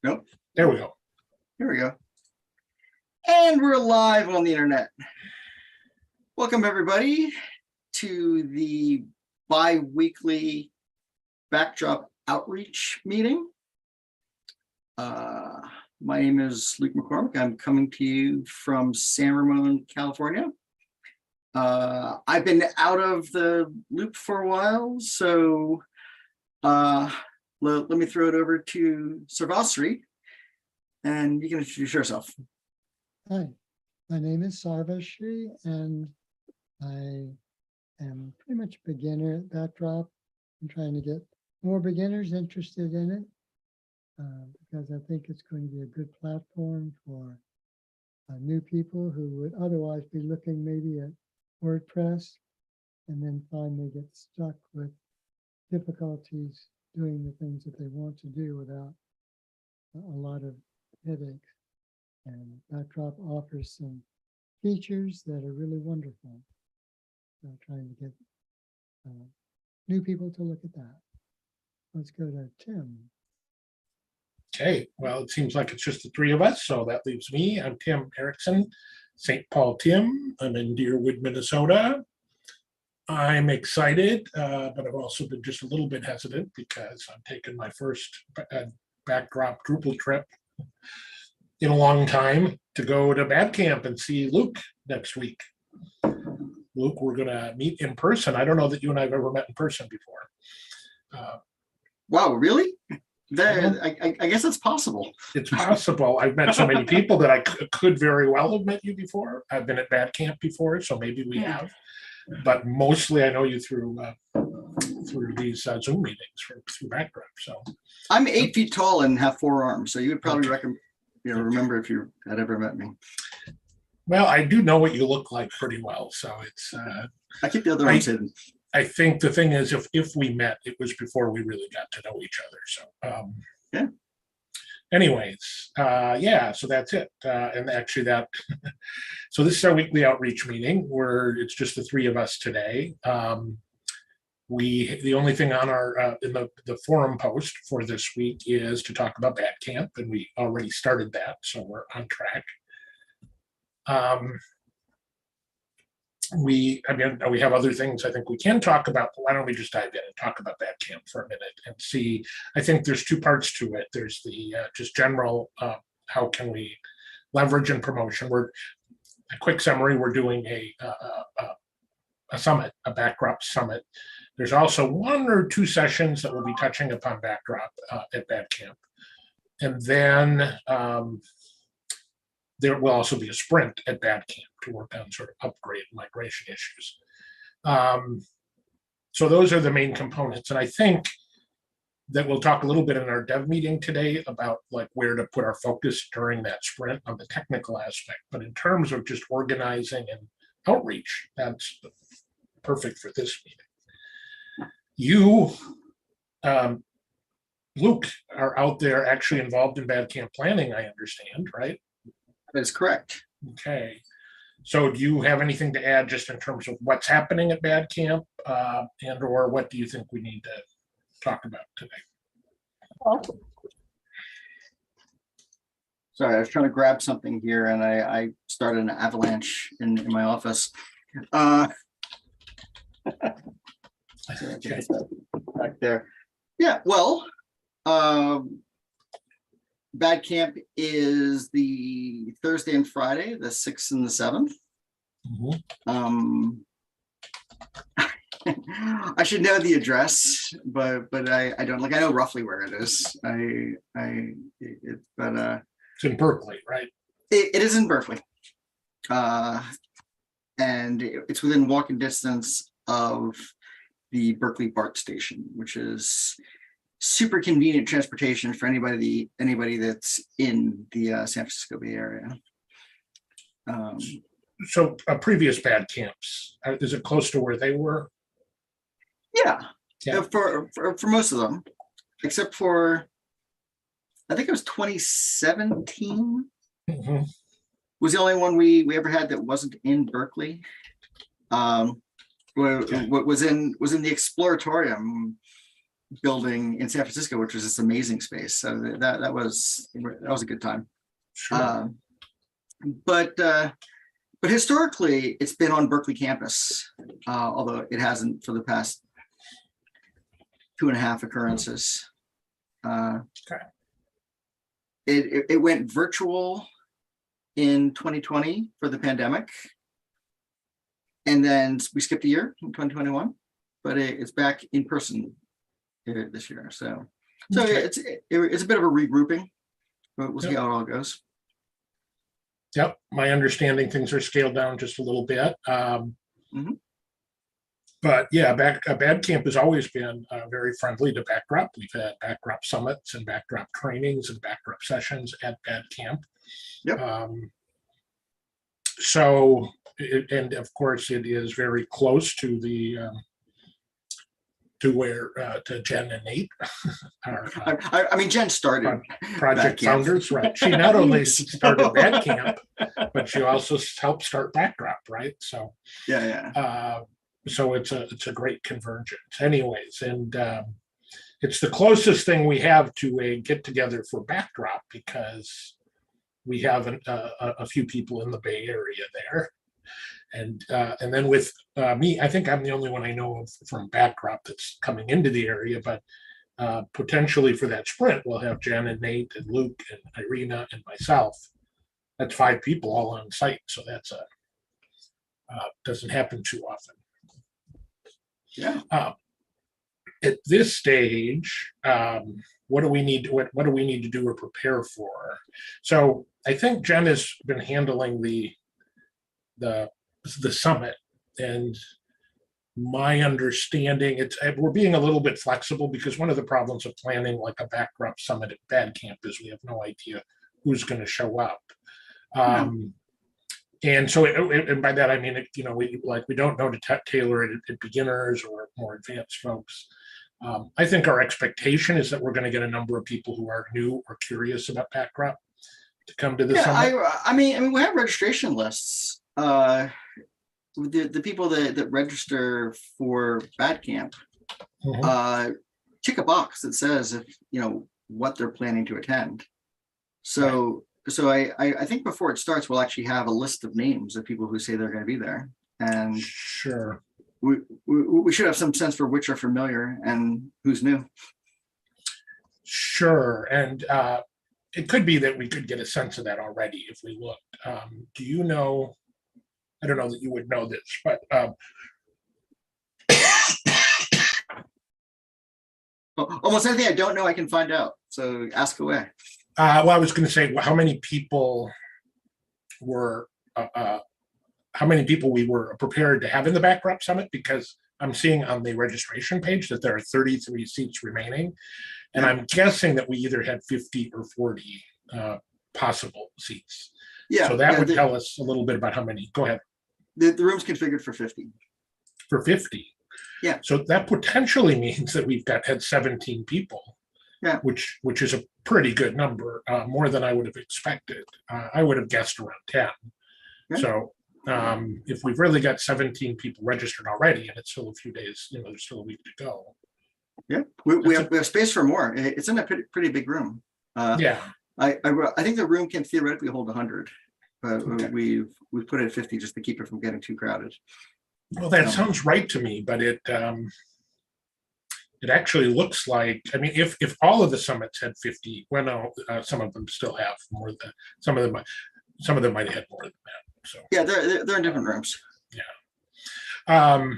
Nope. There we go. Here we go. And we're live on the internet. Welcome everybody to the bi-weekly backdrop outreach meeting. My name is Luke McCormick. I'm coming to you from San Ramon, California. I've been out of the loop for a while, so let me throw it over to Sarvasri, and you can introduce yourself. Hi, my name is Sarvasri, and I am pretty much a beginner at Backdrop. I'm trying to get more beginners interested in it because I think it's going to be a good platform for new people who would otherwise be looking maybe at WordPress and then find they get stuck with difficulties doing the things that they want to do without a lot of headaches. And Backdrop offers some features that are really wonderful. So trying to get new people to look at that. Let's go to Tim. Okay, well, it seems like it's just the three of us, so that leaves me. I'm Tim Erickson, St. Paul Tim. I'm in Deerwood, Minnesota. I'm excited, but I've also been just a little bit hesitant because I'm taking my first backdrop Drupal trip in a long time to go to Badcamp and see Luke next week. Luke, we're going to meet in person. I don't know that you and I have ever met in person before. Wow, really? I guess that's possible. It's possible. I've met so many people that I could very well have met you before. I've been at Badcamp before, so maybe we have. But mostly I know you through these Zoom meetings through Backdrop. So I'm 8 feet tall and have 4 arms, so you would probably remember if you had ever met me. Well, I do know what you look like pretty well, so it's. I keep the other ones hidden. I think the thing is, if we met, it was before we really got to know each other. So yeah. Anyways, yeah. So that's it, and actually that. So this is our weekly outreach meeting where it's just the three of us today. The only thing on our in the forum post for this week is to talk about Badcamp, and we already started that, so we're on track. We have other things I think we can talk about, but why don't we just dive in and talk about Badcamp for a minute and see. I think there's two parts to it. There's the just general how can we leverage and promotion. A quick summary, we're doing a summit, a Backdrop summit. There's also 1 or 2 sessions that will be touching upon Backdrop at Badcamp. And then there will also be a sprint at Badcamp to work on sort of upgrade migration issues. So those are the main components. And I think that we'll talk a little bit in our dev meeting today about like where to put our focus during that sprint on the technical aspect. But in terms of just organizing and outreach, that's perfect for this meeting. You, Luke, are out there actually involved in Badcamp planning, I understand, right? That is correct. Okay. So do you have anything to add just in terms of what's happening at Badcamp and or what do you think we need to talk about today? Sorry, I was trying to grab something here and I started an avalanche in my office. Okay. Back there. Yeah, well, Badcamp is the Thursday and Friday, the 6th and the 7th. Mm-hmm. I should know the address, but I don't. Like, I know roughly where it is. It's in Berkeley, right? It is in Berkeley, and it's within walking distance of the Berkeley BART station, which is super convenient transportation for anybody that's in the San Francisco Bay Area. So previous Badcamps, is it close to where they were? Yeah. For most of them, except for I think it was 2017 was the only one we ever had that wasn't in Berkeley. What was in the Exploratorium. building in San Francisco, which was this amazing space. So that was a good time. Sure. But historically, it's been on Berkeley campus, although it hasn't for the past 2.5 occurrences. Okay. It went virtual in 2020 for the pandemic, and then we skipped a year in 2021, but it's back in person this year. So Okay. it's a bit of a regrouping, but we'll see Yep. how it all goes. Yep, my understanding, things are scaled down just a little bit. Mhm. But yeah, Bad Camp has always been very friendly to Backdrop. We've had Backdrop summits and Backdrop trainings and Backdrop sessions at Bad Camp. Yep. And of course, it is very close to the to Jen and Nate, our I mean, Jen started project Bad Camp. founders, right? She not only started Bad Camp, but she also helped start Backdrop, right? So Yeah. so it's a great convergence anyways, and it's the closest thing we have to a get together for Backdrop, because we have a few people in the Bay Area there, and then with me, I think I'm the only one I know of from Backdrop that's coming into the area, but potentially for that sprint we'll have Jen and Nate and Luke and Irina and myself. That's 5 people all on site, so that's doesn't happen too often. Yeah. At this stage, what do we need to do or prepare for? So I think Jen has been handling the summit, and my understanding, we're being a little bit flexible, because one of the problems of planning like a Backdrop summit at Bad Camp is we have no idea who's going to show up. And so, and by that I mean, we don't know to tailor it at beginners or more advanced folks. I think our expectation is that we're going to get a number of people who are new or curious about Backdrop to come to the summit. I mean, we have registration lists. The people that register for Bad Camp tick a box that says what they're planning to attend. So I think before it starts, we'll actually have a list of names of people who say they're going to be there, and sure, we should have some sense for which are familiar and who's new. Sure, and it could be that we could get a sense of that already if we looked. Do you know? I don't know that you would know this, but almost anything I don't know, I can find out. So ask away. Well, I was going to say, how many people we were prepared to have in the Backdrop Summit, because I'm seeing on the registration page that there are 33 seats remaining, and I'm guessing that we either had 50 or 40 possible seats. Yeah. So that would tell us a little bit about how many. Go ahead. The room's configured for 50. For 50. Yeah. So that potentially means that we've had 17 people. Yeah. Which is a pretty good number, more than I would have expected. I would have guessed around 10. Yeah. So if we've really got 17 people registered already, and it's still a few days, there's still a week to go. Yeah, we have space for more. It's in a pretty big room. Yeah. I think the room can theoretically hold 100, but okay. We've put it at 50 just to keep it from getting too crowded. Well, that sounds right to me, but it actually looks like, I mean, if all of the summits had 50, well, no, some of them still have more than some of them might have had more than that. So yeah, they're in different rooms. Yeah.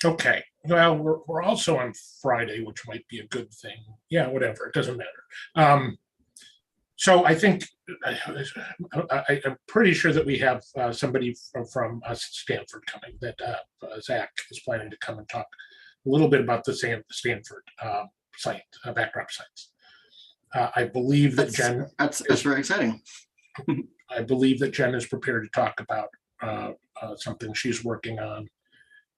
Okay. Well, we're also on Friday, which might be a good thing. Yeah, whatever. It doesn't matter. So I think I'm pretty sure that we have somebody from Stanford coming, that Zach is planning to come and talk a little bit about the Stanford site, Backdrop sites. I believe that Jen. That's very exciting. I believe that Jen is prepared to talk about something she's working on.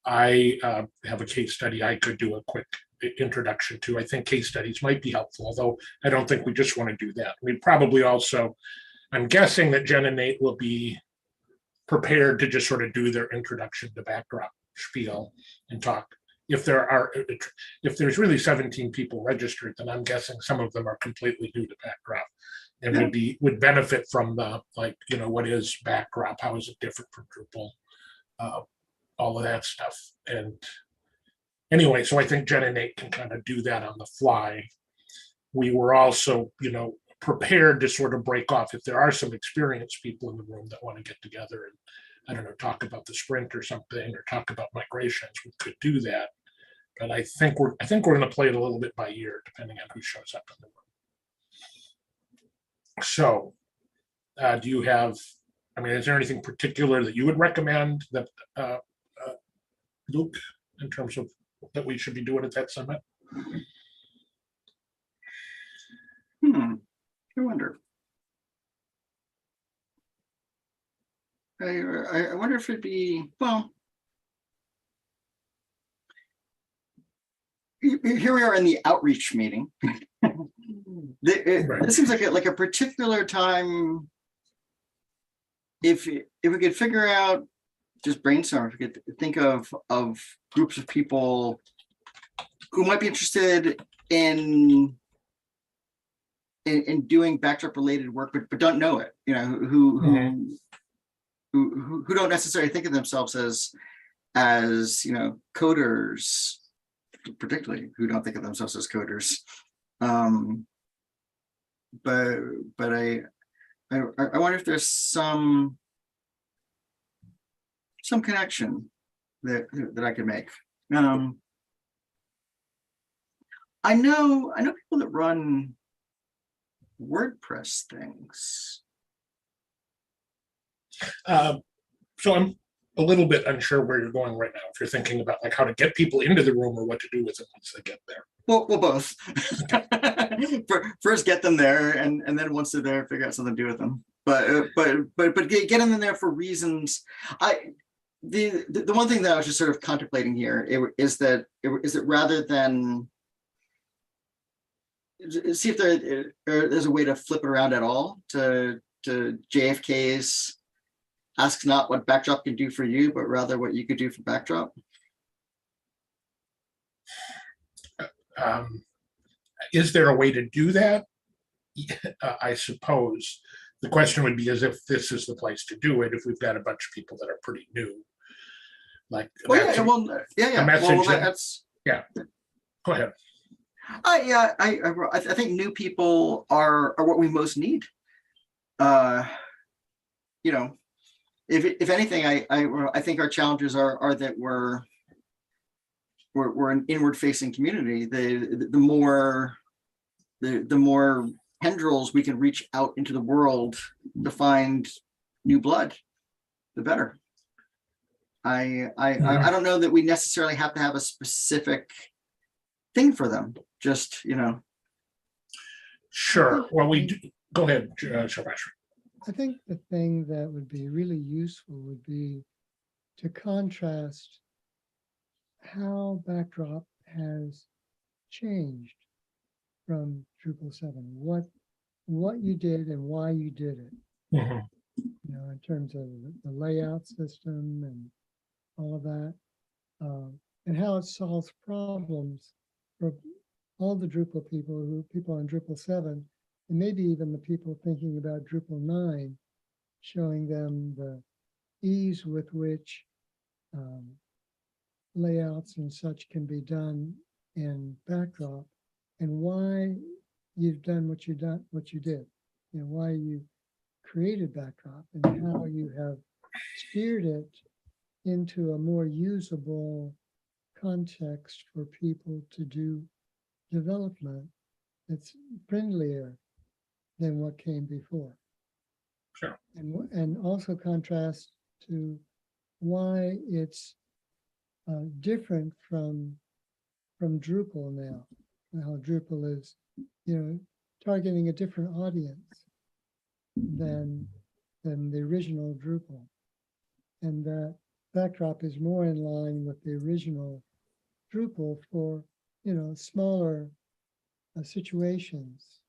I have a case study I could do a quick introduction to. I think case studies might be helpful, although I don't think we just want to do that. We probably also, I'm guessing that Jen and Nate will be prepared to just sort of do their introduction to Backdrop spiel and talk if there's really 17 people registered, then I'm guessing some of them are completely new to Backdrop and would benefit from the, like, what is Backdrop? How is it different from Drupal? All of that stuff. And anyway, so I think Jen and Nate can kind of do that on the fly. We were also, prepared to sort of break off if there are some experienced people in the room that want to get together and, I don't know, talk about the sprint or something, or talk about migrations. We could do that, but I think we're going to play it a little bit by ear, depending on who shows up in the room. So, do you have? I mean, is there anything particular that you would recommend that, Luke, in terms of that we should be doing at that summit? I wonder. I wonder if it'd be, well, here we are in the outreach meeting. This seems like a particular time. If we could figure out, just brainstorm, if we could think of groups of people who might be interested in doing Backdrop related work, but don't know it, who don't necessarily think of themselves as coders, particularly who don't think of themselves as coders. But I wonder if there's some connection that I could make. I know people that run WordPress things. So I'm a little bit unsure where you're going right now. If you're thinking about like how to get people into the room or what to do with them once they get there. Well, both. First, get them there, and then once they're there, figure out something to do with them. But get them in there for reasons. The one thing that I was just sort of contemplating here is that rather than see if there's a way to flip it around at all to JFK's ask not what Backdrop can do for you, but rather what you could do for Backdrop. Is there a way to do that? I suppose the question would be as if this is the place to do it, if we've got a bunch of people that are pretty new. Like, yeah. Well, that's Go ahead. I think new people are what we most need. If anything, I think our challenges are that we're an inward-facing community. The more tendrils we can reach out into the world to find new blood, the better. I don't know that we necessarily have to have a specific thing for them. Just Sure. Well, we do. Go ahead, Shabashri. I think the thing that would be really useful would be to contrast how Backdrop has changed from Drupal 7. What you did and why you did it. Mm-hmm. In terms of the layout system and all of that, and how it solves problems for all the Drupal people on Drupal 7, and maybe even the people thinking about Drupal 9, showing them the ease with which layouts and such can be done in Backdrop, and why you've done what you did, why you created Backdrop, and how you have steered it into a more usable context for people to do development that's friendlier than what came before. Sure. And also contrast to why it's different from Drupal now. How Drupal is, targeting a different audience than the original Drupal, and that Backdrop is more in line with the original Drupal for smaller situations.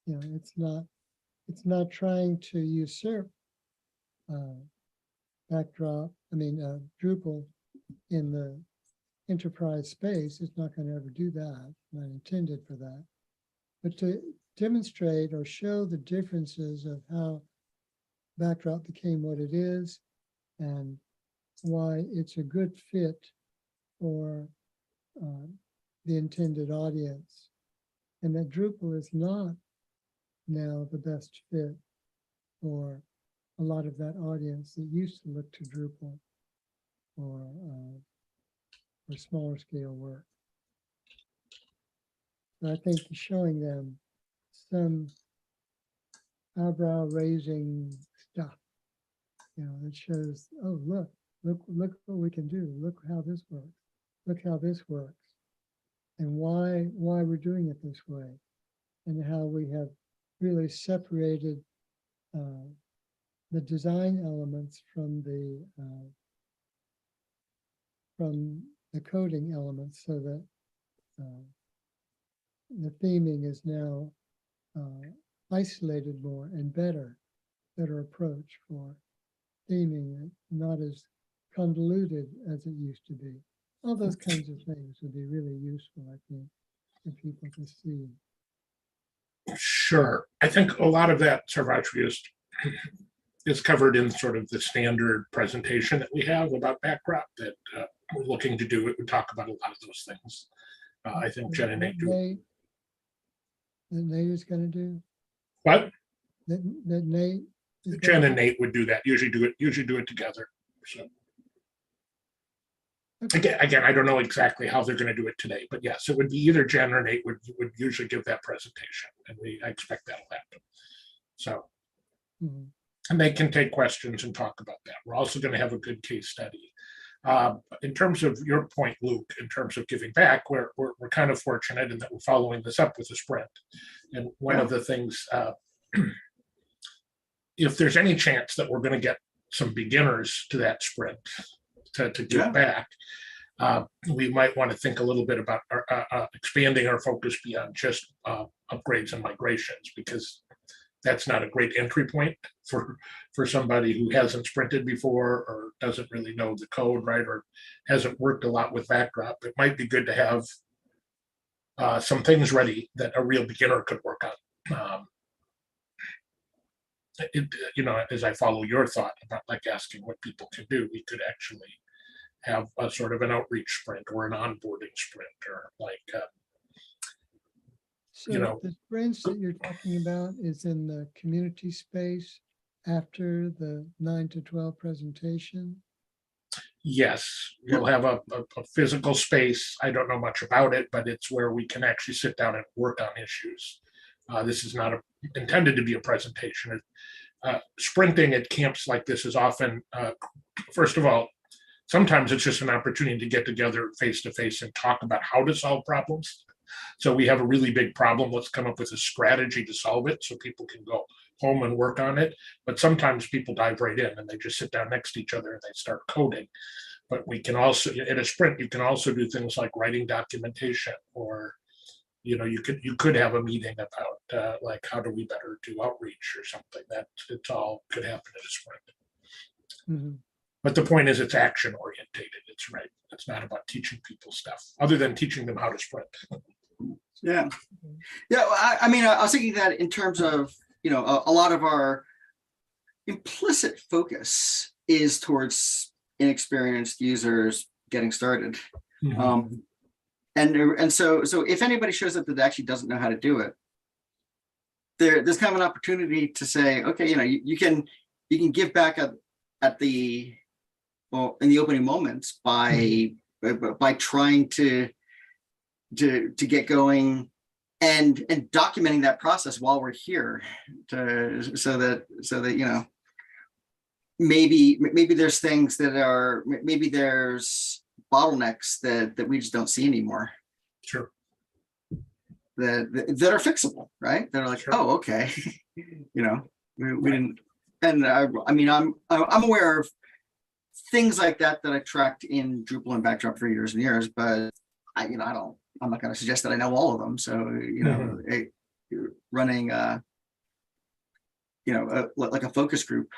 It's not trying to usurp Drupal in the enterprise space, it's not going to ever do that, not intended for that. But to demonstrate or show the differences of how Backdrop became what it is and why it's a good fit for the intended audience, and that Drupal is not now the best fit for a lot of that audience that used to look to Drupal for smaller scale work. So I think showing them some eyebrow raising stuff, that shows, oh, look what we can do. Look how this works. Look how this works, and why we're doing it this way, and how we have really separated the design elements from the coding elements, so that the theming is now isolated more and better approach for theming, not as convoluted as it used to be. All those kinds of things would be really useful, I think, for people to see. Sure. I think a lot of that, Sarvashri, is covered in sort of the standard presentation that we have about Backdrop that we're looking to do. We talk about a lot of those things. I think Jen and Nate do. That Nate is going to do? What? That Nate? Jen and Nate would do that. Usually do it together. So. Okay. Again, I don't know exactly how they're going to do it today, but yes, it would be either Jen or Nate would usually give that presentation, and I expect that'll happen. So, and they can take questions and talk about that. We're also going to have a good case study. In terms of your point, Luke, in terms of giving back, we're kind of fortunate in that we're following this up with a sprint. And one of the things, if there's any chance that we're going to get some beginners to that sprint, to give back, we might want to think a little bit about expanding our focus beyond just upgrades and migrations, because that's not a great entry point for somebody who hasn't sprinted before or doesn't really know the code, right, or hasn't worked a lot with Backdrop. It might be good to have some things ready that a real beginner could work on. As I follow your thought about like asking what people can do, we could actually have a sort of an outreach sprint or an onboarding sprint, or like, so the sprints that you're talking about is in the community space after the 9 to 12 presentation? Yes, we'll have a physical space. I don't know much about it, but it's where we can actually sit down and work on issues. This is not intended to be a presentation. Sprinting at camps like this is often, first of all, sometimes it's just an opportunity to get together face to face and talk about how to solve problems. So we have a really big problem. Let's come up with a strategy to solve it so people can go home and work on it. But sometimes people dive right in and they just sit down next to each other and they start coding. But we can also, in a sprint, you can also do things like writing documentation, or you could have a meeting about like how do we better do outreach or something. That it's all could happen in a sprint. Mm-hmm. But the point is, it's action orientated. It's right. It's not about teaching people stuff, other than teaching them how to sprint. Yeah. I mean, I was thinking that in terms of a lot of our implicit focus is towards inexperienced users getting started. Mm-hmm. And so if anybody shows up that actually doesn't know how to do it, there's kind of an opportunity to say, okay, you can give back at the in the opening moments by trying to get going and documenting that process while we're here, so that maybe there's things that maybe there's bottlenecks that we just don't see anymore. Sure. That are fixable, right? That are like, sure. Oh, okay. we didn't. And I mean, I'm aware things like that I tracked in Drupal and Backdrop for years and years, but I'm not going to suggest that I know all of them. So, running, like a focus group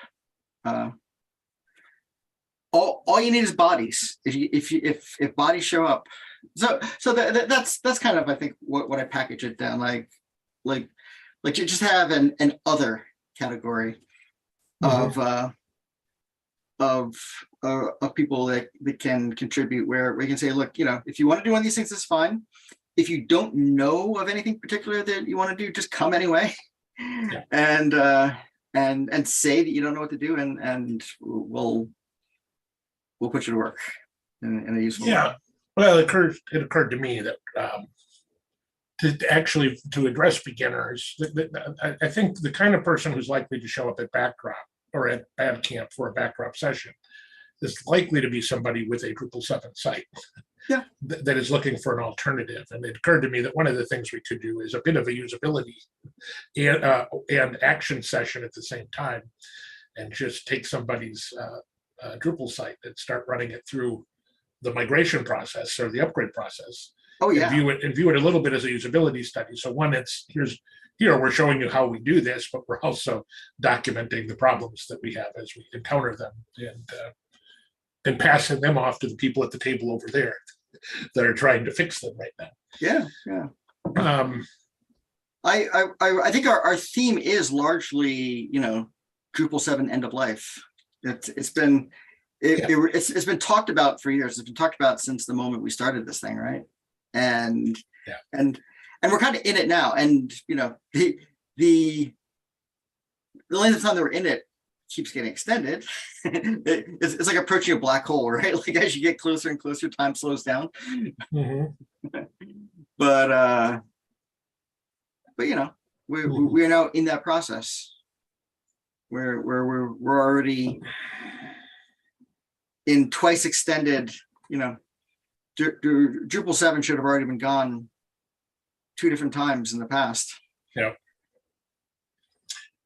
all you need is bodies. If bodies show up, so that's kind of, I think, what I package it down, like you just have an other category of people that can contribute, where we can say, look, if you want to do one of these things, that's fine. If you don't know of anything particular that you want to do, just come anyway. Yeah. And say that you don't know what to do, and we'll put you to work in a useful way. Well, it occurred to me that to address beginners, I think the kind of person who's likely to show up at Backdrop or at Bad Camp for a Backdrop session is likely to be somebody with a Drupal 7 site. Yeah. That is looking for an alternative. And it occurred to me that one of the things we could do is a bit of a usability and action session at the same time, and just take somebody's Drupal site and start running it through the migration process or the upgrade process. Oh yeah. And view it a little bit as a usability study. So one, here we're showing you how we do this, but we're also documenting the problems that we have as we encounter them, and passing them off to the people at the table over there that are trying to fix them right now. Yeah. I think our theme is largely, Drupal 7 end of life. It's been talked about for years. It's been talked about since the moment we started this thing, right? And we're kind of in it now. And the length of time that we're in it keeps getting extended. It's like approaching a black hole, right? Like as you get closer and closer, time slows down. But we're now in that process where we're already in twice extended. Drupal 7 should have already been gone 2 different times in the past. Yeah.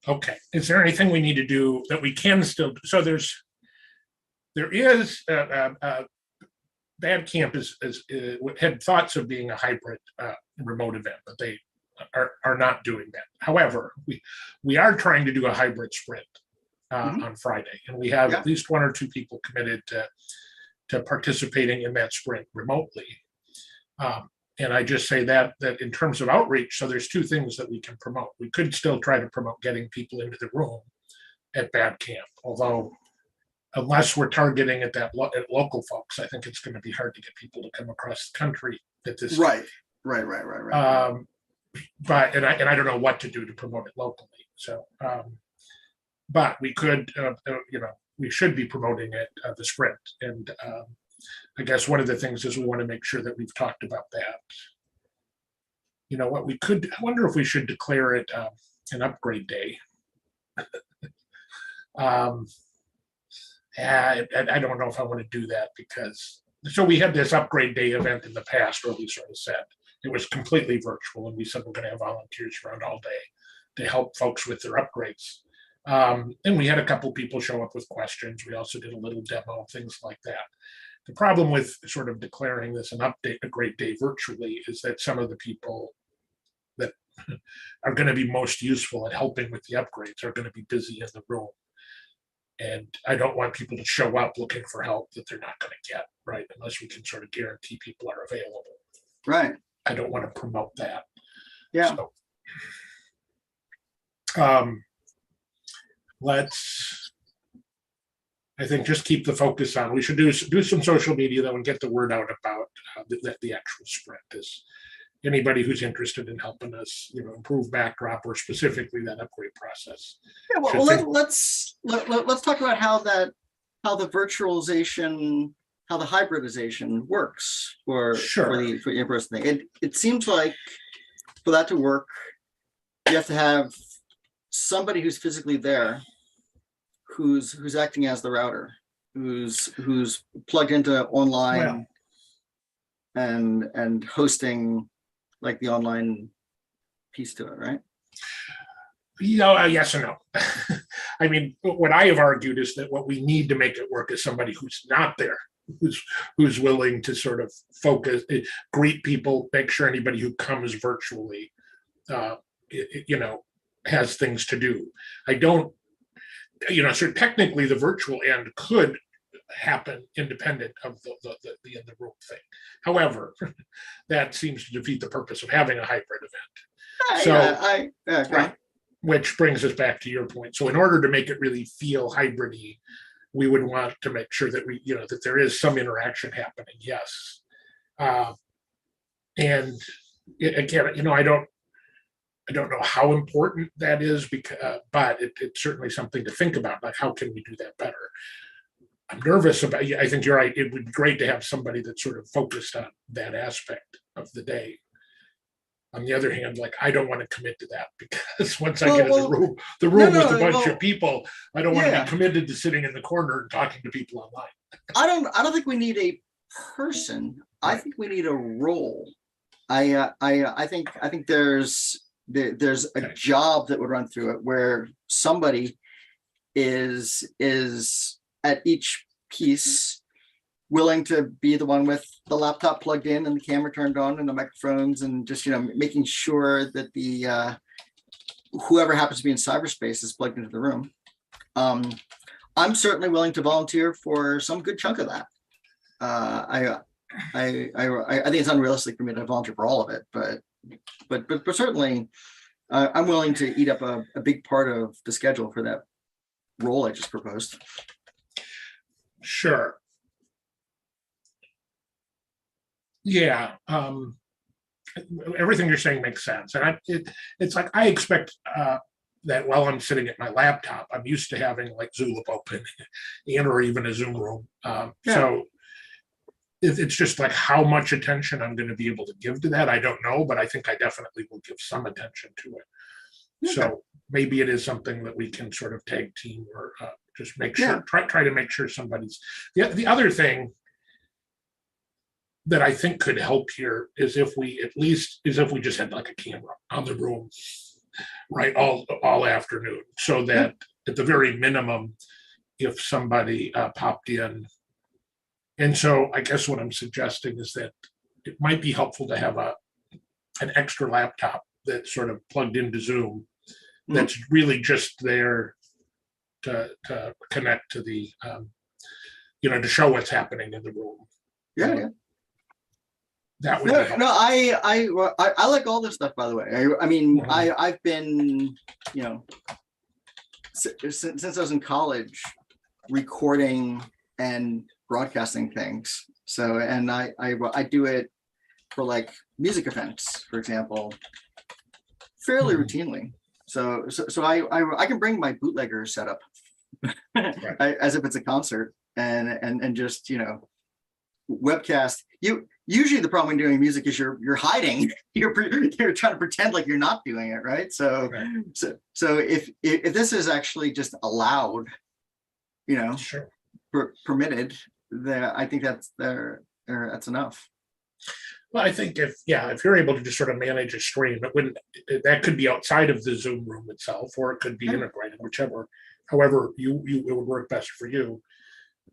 Okay. Is there anything we need to do that we can still do? So there is Bad Camp had thoughts of being a hybrid remote event, but they are not doing that. However, we are trying to do a hybrid sprint on Friday, and we have at least 1 or 2 people committed to participating in that sprint remotely. And I just say that in terms of outreach, so there's 2 things that we can promote. We could still try to promote getting people into the room at Bad Camp, although unless we're targeting at local folks, I think it's going to be hard to get people to come across the country at this Right. But I don't know what to do to promote it locally. So, but we could, we should be promoting it, the sprint. And I guess one of the things is we want to make sure that we've talked about that. What we could, I wonder if we should declare it an upgrade day. I don't know if I want to do that so we had this upgrade day event in the past where we sort of said it was completely virtual, and we said we're going to have volunteers around all day to help folks with their upgrades. And we had a couple people show up with questions. We also did a little demo, things like that. The problem with sort of declaring this a great day virtually is that some of the people that are going to be most useful at helping with the upgrades are going to be busy in the room. And I don't want people to show up looking for help that they're not going to get, right? Unless we can sort of guarantee people are available. Right. I don't want to promote that. Yeah. So, I think just keep the focus on. We should do some social media though and get the word out about the actual sprint. Is anybody who's interested in helping us, improve Backdrop or specifically that upgrade process. Yeah, well, let's talk about how the virtualization, how the hybridization works for the in-person thing. It seems like for that to work, you have to have somebody who's physically there, who's acting as the router, who's plugged into online and hosting like the online piece to it, right? Yes and no. I mean, what I have argued is that what we need to make it work is somebody who's not there, who's willing to sort of focus, greet people, make sure anybody who comes virtually, has things to do. I don't, so technically the virtual end could happen independent of the in the room thing. However, that seems to defeat the purpose of having a hybrid event. So, go on. which brings us back to your point. So in order to make it really feel hybrid-y, we would want to make sure that that there is some interaction happening. Yes. And again, I don't know how important that is, because, but it's certainly something to think about. Like, how can we do that better? I'm nervous about. I think you're right. It would be great to have somebody that's sort of focused on that aspect of the day. On the other hand, like, I don't want to commit to that, because once I get in the room with a bunch of people, I don't want to be committed to sitting in the corner and talking to people online. I don't think we need a person. I think we need a role. I think there's a job that would run through it, where somebody is at each piece willing to be the one with the laptop plugged in and the camera turned on and the microphones, and just making sure that the whoever happens to be in cyberspace is plugged into the room. I'm certainly willing to volunteer for some good chunk of that. I think it's unrealistic for me to volunteer for all of it, but certainly I'm willing to eat up a big part of the schedule for that role I just proposed. Sure. Yeah. Everything you're saying makes sense. And it's like, I expect that while I'm sitting at my laptop, I'm used to having like Zulip open or even a Zoom room. So it's just like how much attention I'm going to be able to give to that, I don't know, but I think I definitely will give some attention to it. So maybe it is something that we can sort of tag team, or just make sure, try to make sure somebody's. The other thing that I think could help here is if we just had like a camera on the room, right, all afternoon, so that at the very minimum, if somebody popped in. And so I guess what I'm suggesting is that it might be helpful to have an extra laptop that's sort of plugged into Zoom, that's really just there to connect to the to show what's happening in the room. That would be helpful. No, I like all this stuff, by the way. I mean, I've been, since I was in college, recording and broadcasting things. So, and I do it for like music events, for example, fairly routinely. So I can bring my bootlegger setup as if it's a concert, and just webcast. Usually the problem when doing music is you're hiding. You're trying to pretend like you're not doing it, right? So if this is actually just allowed, permitted, I think that's enough. Well, I think if you're able to just sort of manage a stream, that could be outside of the Zoom room itself, or it could be integrated, however it would work best for you.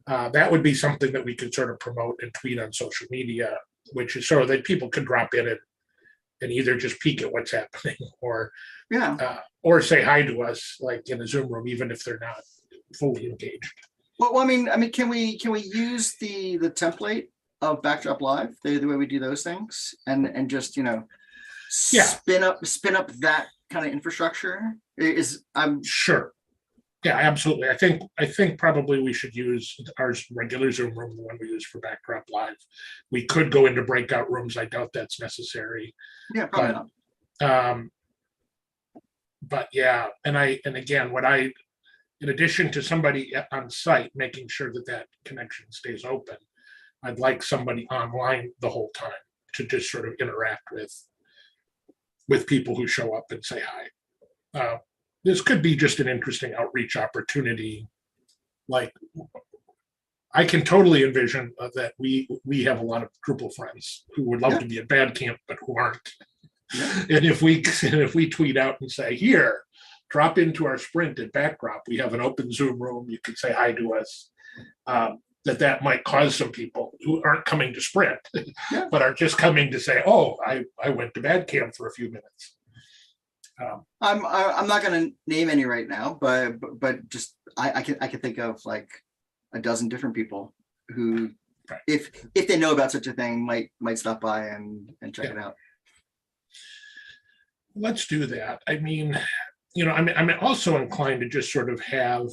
That would be something that we could sort of promote and tweet on social media, which is so that people could drop in and either just peek at what's happening, or say hi to us, like in a Zoom room, even if they're not fully engaged. Well, I mean, can we use the template of Backdrop Live, the way we do those things, and just spin up that kind of infrastructure? I'm sure. Yeah, absolutely. I think probably we should use our regular Zoom room, the one we use for Backdrop Live. We could go into breakout rooms. I doubt that's necessary. Yeah, probably not. But yeah, and again, in addition to somebody on site making sure that connection stays open, I'd like somebody online the whole time to just sort of interact with people who show up and say hi. This could be just an interesting outreach opportunity. Like, I can totally envision that we have a lot of Drupal friends who would love to be at Bad Camp, but who aren't. And if we tweet out and say, here, drop into our sprint at Backdrop, we have an open Zoom room, you can say hi to us, that might cause some people who aren't coming to sprint, but are just coming to say, oh, I went to Bad Camp for a few minutes. I'm not going to name any right now, but just I can think of like a dozen different people who, Right. if they know about such a thing, might stop by and check Yeah. it out. Let's do that. I mean, I'm also inclined to just sort of have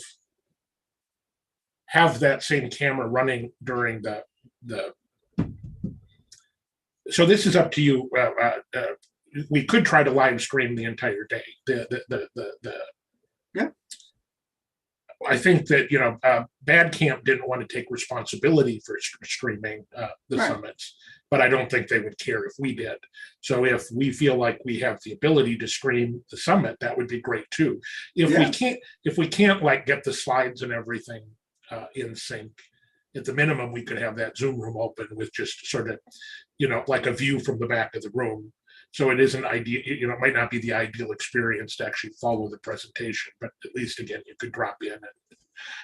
that same camera running during the. So this is up to you. We could try to live stream the entire day. Yeah. I think that Bad Camp didn't want to take responsibility for streaming the Right. summits, but I don't think they would care if we did. So if we feel like we have the ability to stream the summit, that would be great too. If we can't like get the slides and everything in sync, at the minimum we could have that Zoom room open with just sort of like a view from the back of the room. So it isn't ideal, it might not be the ideal experience to actually follow the presentation, but at least again, you could drop in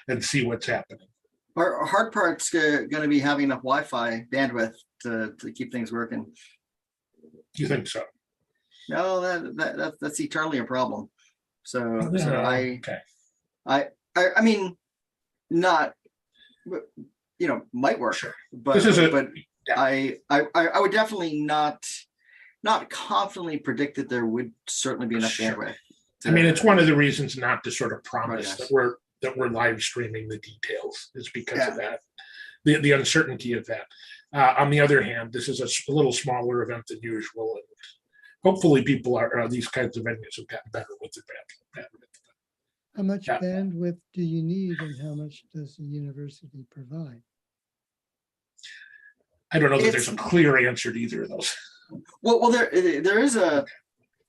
and see what's happening. Our hard part's going to be having enough Wi-Fi bandwidth to keep things working. You think so? No, that's eternally a problem. So Okay. I mean, not, might work, Sure. but This is I would definitely not confidently predict that there would certainly be enough Sure. bandwidth. I mean, it's one of the reasons not to sort of promise Yes. that we're live streaming the details is because of that, the uncertainty of that. On the other hand, this is a little smaller event than usual, and hopefully people these kinds of venues have gotten better with the bandwidth. How much bandwidth do you need, and how much does the university provide? I don't know that there's a clear answer to either of those. Well, there is a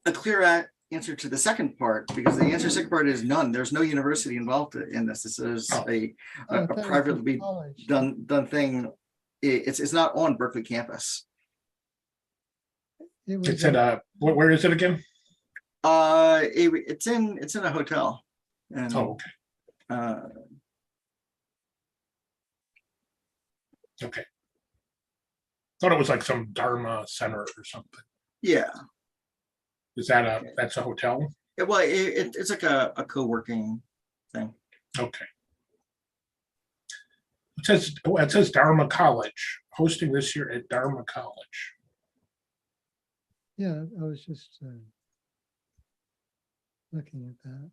clear answer to the second part, because the answer to the second part is none. There's no university involved in this. This is a privately done thing. It's not on Berkeley campus. It's at where is it again? It's in a hotel. And, okay. Okay. Thought it was like some Dharma center or something. Yeah. Is that that's a hotel? It's like a co-working thing. Okay. It says Dharma College, hosting this year at Dharma College. Yeah, I was just looking at that.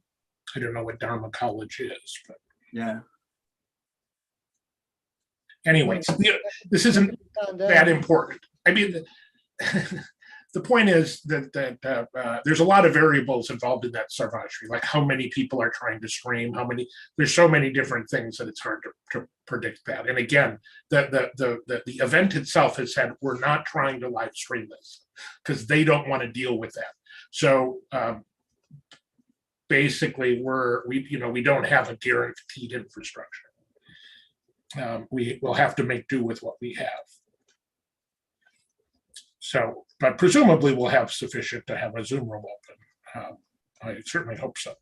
I don't know what Dharma College is, but yeah. Anyways, this isn't that important. I mean, the point is that there's a lot of variables involved in that Sarvashri, like how many people are trying to stream, there's so many different things that it's hard to predict that. And again, the event itself has said, we're not trying to live stream this because they don't want to deal with that. So basically we don't have a guaranteed infrastructure. We will have to make do with what we have. So, but presumably we'll have sufficient to have a Zoom room open. I certainly hope so.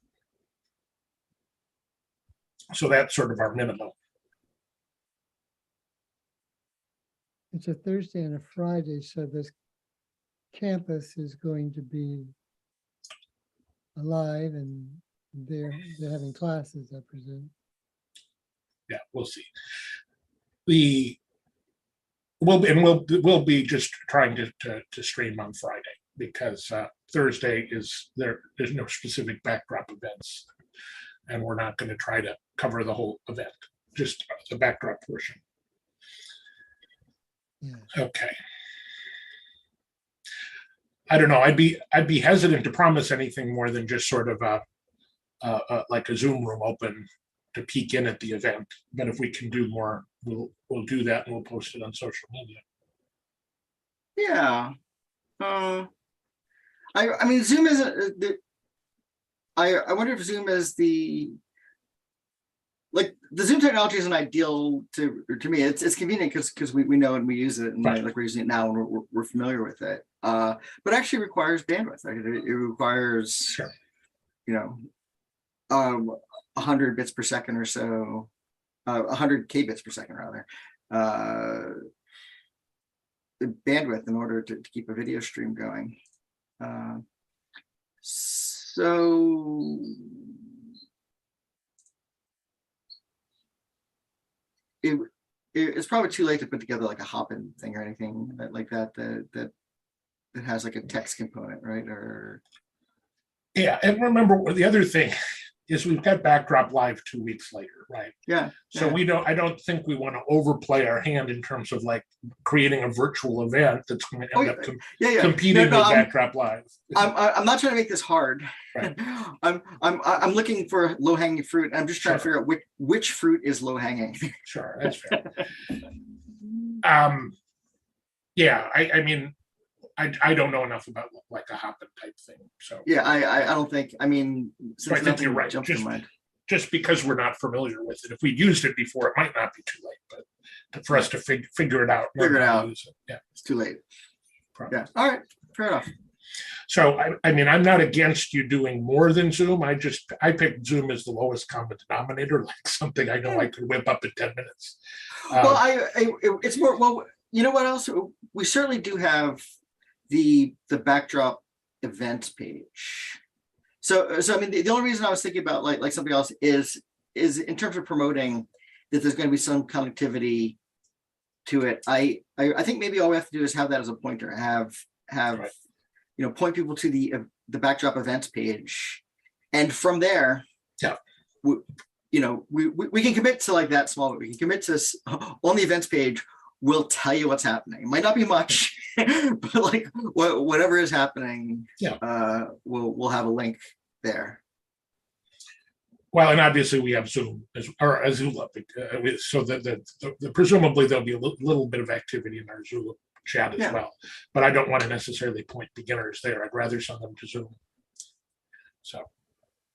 So that's sort of our minimum. It's a Thursday and a Friday, so this campus is going to be alive, and they're having classes, I presume. Yeah, we'll see. We'll be just trying to stream on Friday because Thursday there's no specific backdrop events, and we're not going to try to cover the whole event, just the backdrop portion. Yeah. Okay. I don't know. I'd be hesitant to promise anything more than just sort of like a Zoom room open to peek in at the event. But if we can do more, we'll do that, and we'll post it on social media. Yeah. I mean, Zoom isn't. I wonder if Zoom is the Zoom technology isn't ideal to me. It's convenient because we know and we use it, and right. Like we're using it now, and we're familiar with it. But actually requires bandwidth. It requires, sure. 100 bits per second or so, 100 kbits per second rather, bandwidth in order to keep a video stream going. So it's probably too late to put together like a hop-in thing or anything like that that has like a text component, right? Or Yeah, and remember the other thing is we've got Backdrop Live 2 weeks later, right? yeah. So I don't think we want to overplay our hand in terms of like creating a virtual event that's going to end up competing with Backdrop Live. I'm not trying to make this hard. Right. I'm looking for low hanging fruit. I'm just trying to figure out which fruit is low hanging. Sure, that's fair. Yeah, I mean, I don't know enough about like a hop-in type thing. So yeah, I don't think. I mean, so I think you're right. Just because we're not familiar with it, if we'd used it before, it might not be too late. But for us to figure it out, yeah, it's too late. Probably. Yeah. All right. Fair enough. So I mean, I'm not against you doing more than Zoom. I picked Zoom as the lowest common denominator, like something I know I could whip up in 10 minutes. Well, it's more. Well, you know what else? We certainly do have the backdrop event page. So I mean, the only reason I was thinking about like something else is in terms of promoting that there's going to be some connectivity to it. I think maybe all we have to do is have that as a pointer. Have right. Point people to the backdrop events page, and from there, we can commit to like that small. We can commit to on the events page. We'll tell you what's happening. It might not be much, but like whatever is happening, we'll have a link there. Well, and obviously we have Zoom or Azula, so that presumably there'll be a little bit of activity in our Azula chat as well. But I don't want to necessarily point beginners there. I'd rather send them to Zoom. So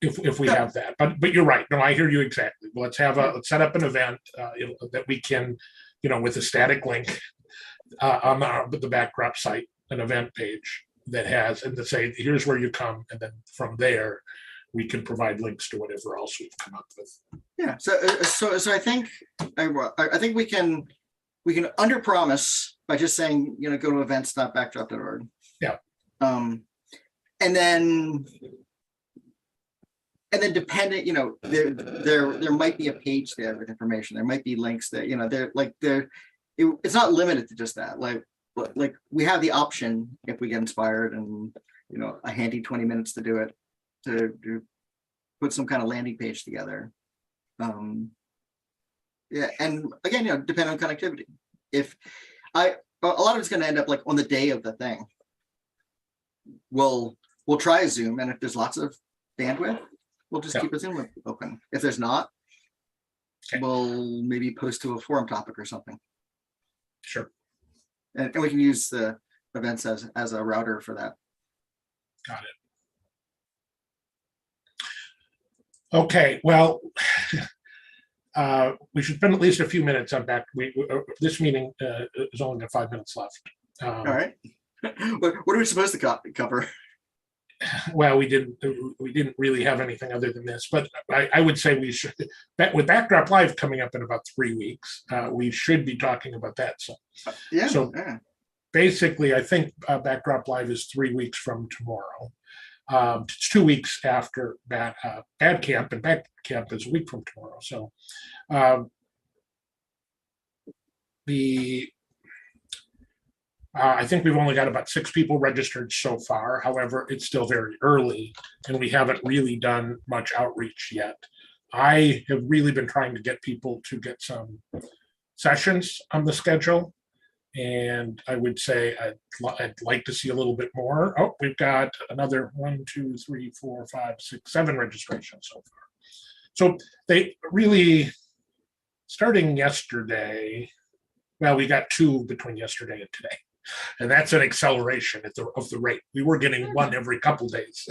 if we have that, but you're right. No, I hear you exactly. Let's set up an event that we can. With a static link on the backdrop site, an event page that has, and to say, here's where you come. And then from there, we can provide links to whatever else we've come up with. Yeah. So I think we can under promise by just saying, go to events.backdrop.org. Yeah. And then dependent, there might be a page there with information. There might be links that, it's not limited to just that. Like we have the option if we get inspired and, a handy 20 minutes to do it, to put some kind of landing page together. Yeah. And again, depend on connectivity. If a lot of it's going to end up like on the day of the thing, we'll try Zoom. And if there's lots of bandwidth, we'll just keep a Zoom open. If there's not, we'll maybe post to a forum topic or something. Sure. And we can use the events as a router for that. Got it. Okay, well, we should spend at least a few minutes on back. This meeting is only got 5 minutes left. All right. What are we supposed to cover? Well, we didn't really have anything other than this, but I would say we should, with Backdrop Live coming up in about 3 weeks, we should be talking about that. So basically, I think Backdrop Live is 3 weeks from tomorrow. It's 2 weeks after Bad Camp, and Bad Camp is a week from tomorrow. So I think we've only got about 6 people registered so far. However, it's still very early and we haven't really done much outreach yet. I have really been trying to get people to get some sessions on the schedule. And I would say I'd like to see a little bit more. Oh, we've got another 1, 2, 3, 4, 5, 6, 7 registrations so far. So they really, starting yesterday, well, we got 2 between yesterday and today. And that's an acceleration of the rate. We were getting 1 every couple days,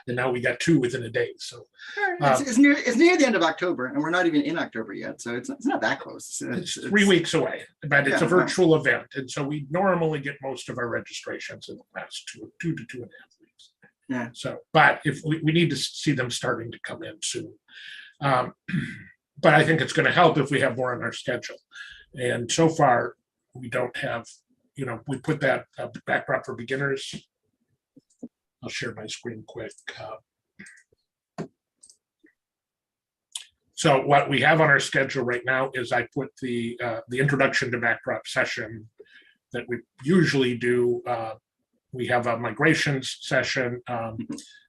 and now we got 2 within a day. So it's near the end of October, and we're not even in October yet. So it's not that close. It's 3 weeks away, but it's a virtual event, and so we normally get most of our registrations in the last 2 to 2.5 weeks. Yeah. So, but if we need to see them starting to come in soon, but I think it's going to help if we have more on our schedule. And so far, we don't have. We put that backdrop for beginners. I'll share my screen quick. So what we have on our schedule right now is I put the introduction to backdrop session that we usually do. We have a migrations session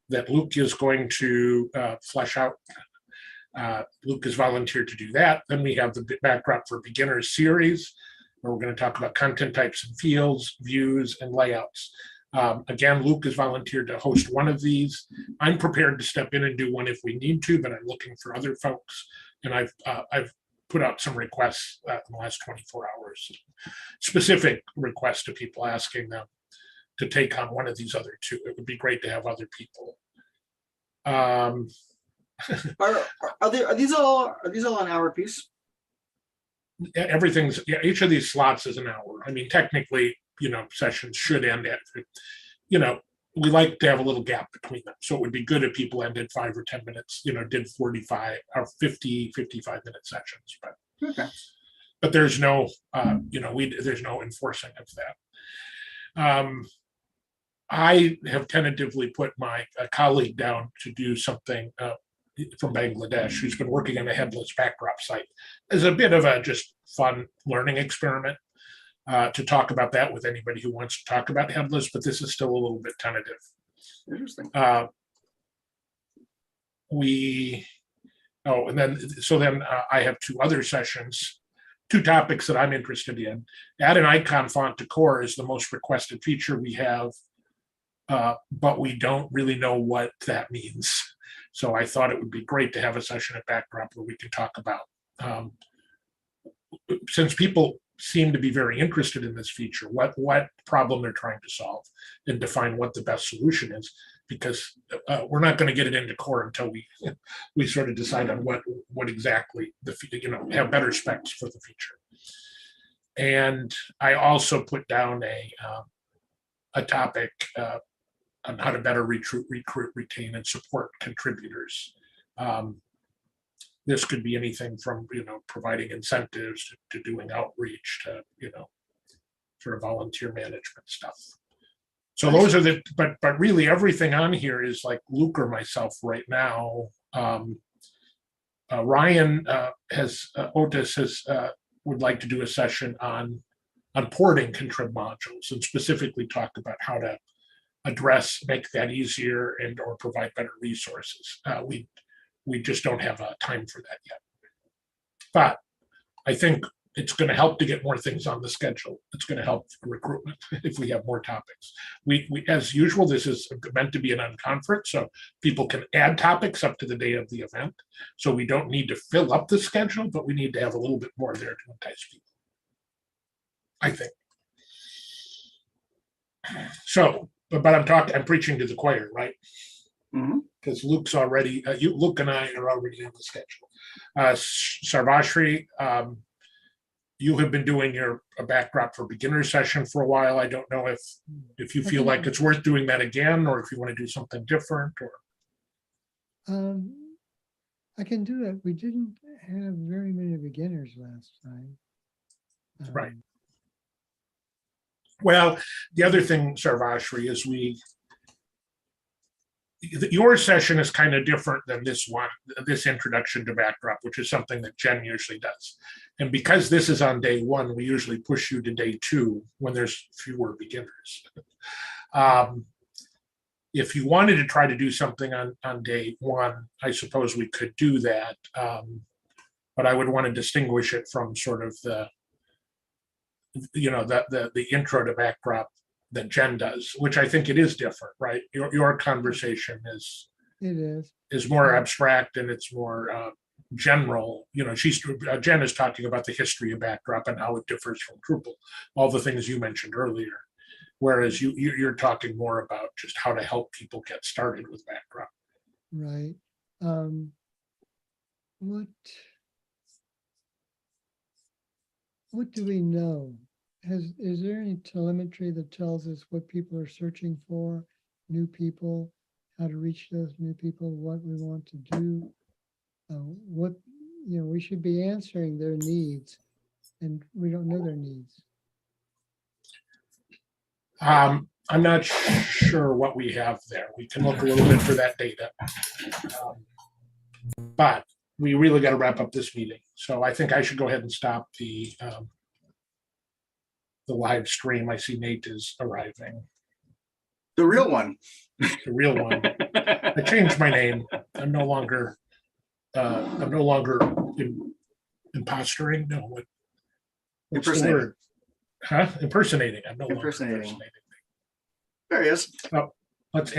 that Luke is going to flesh out. Luke has volunteered to do that. Then we have the backdrop for beginners series, where we're going to talk about content types and fields, views, and layouts. Again, Luke has volunteered to host one of these. I'm prepared to step in and do one if we need to, but I'm looking for other folks. And I've put out some requests in the last 24 hours, specific requests to people asking them to take on one of these other two. It would be great to have other people. Are these all an hour piece? Everything's, yeah, each of these slots is an hour. I mean, technically, sessions should end at, we like to have a little gap between them. So it would be good if people ended 5 or 10 minutes, did 45 or 50, 55-minute sessions. But there's no, there's no enforcing of that. I have tentatively put my colleague down to do something from Bangladesh, who's been working on a headless backdrop site, as a bit of a just fun learning experiment. To talk about that with anybody who wants to talk about headless, but this is still a little bit tentative. Interesting. Then I have 2 other sessions, 2 topics that I'm interested in. Add an icon font to core is the most requested feature we have, but we don't really know what that means. So I thought it would be great to have a session at Backdrop where we can talk about, since people seem to be very interested in this feature, what problem they're trying to solve, and define what the best solution is, because we're not going to get it into core until we sort of decide on what exactly have better specs for the feature. And I also put down a topic on how to better recruit, retain, and support contributors. This could be anything from, providing incentives to doing outreach to, sort of volunteer management stuff. So those are but really everything on here is like Luke or myself right now. Ryan Otis would like to do a session on porting contrib modules, and specifically talk about how to make that easier and or provide better resources. We just don't have time for that yet. But I think it's going to help to get more things on the schedule. It's going to help recruitment if we have more topics. We as usual, this is meant to be an unconference, so people can add topics up to the day of the event. So we don't need to fill up the schedule, but we need to have a little bit more there to entice people, I think. So, but I'm preaching to the choir, right? Because Luke's already, Luke and I are already on the schedule. Sarvashri, you have been doing a backdrop for beginner session for a while. I don't know if you feel like it's worth doing that again, or if you want to do something different, or. I can do it. We didn't have very many beginners last time. Right. Well, the other thing, Sarvashri, is your session is kind of different than this introduction to backdrop, which is something that Jen usually does. And because this is on day 1, we usually push you to day 2 when there's fewer beginners. If you wanted to try to do something on day 1, I suppose we could do that. But I would want to distinguish it from sort of the intro to backdrop that Jen does, which I think it is different, right? Your conversation is more abstract, and it's more general. Jen is talking about the history of backdrop and how it differs from Drupal, all the things you mentioned earlier. Whereas you're talking more about just how to help people get started with backdrop. Right. What do we know? Is there any telemetry that tells us what people are searching for, new people, how to reach those new people, what we want to do, we should be answering their needs, and we don't know their needs. I'm not sure what we have there. We can look a little bit for that data. But we really got to wrap up this meeting. So I think I should go ahead and stop the live stream. I see Nate is arriving, The real one. the real one. I changed my name. I'm no longer imposturing. No, what's the Impersonating. word? Huh? Impersonating. I'm no longer Impersonating. impersonating. There he is. Oh, let's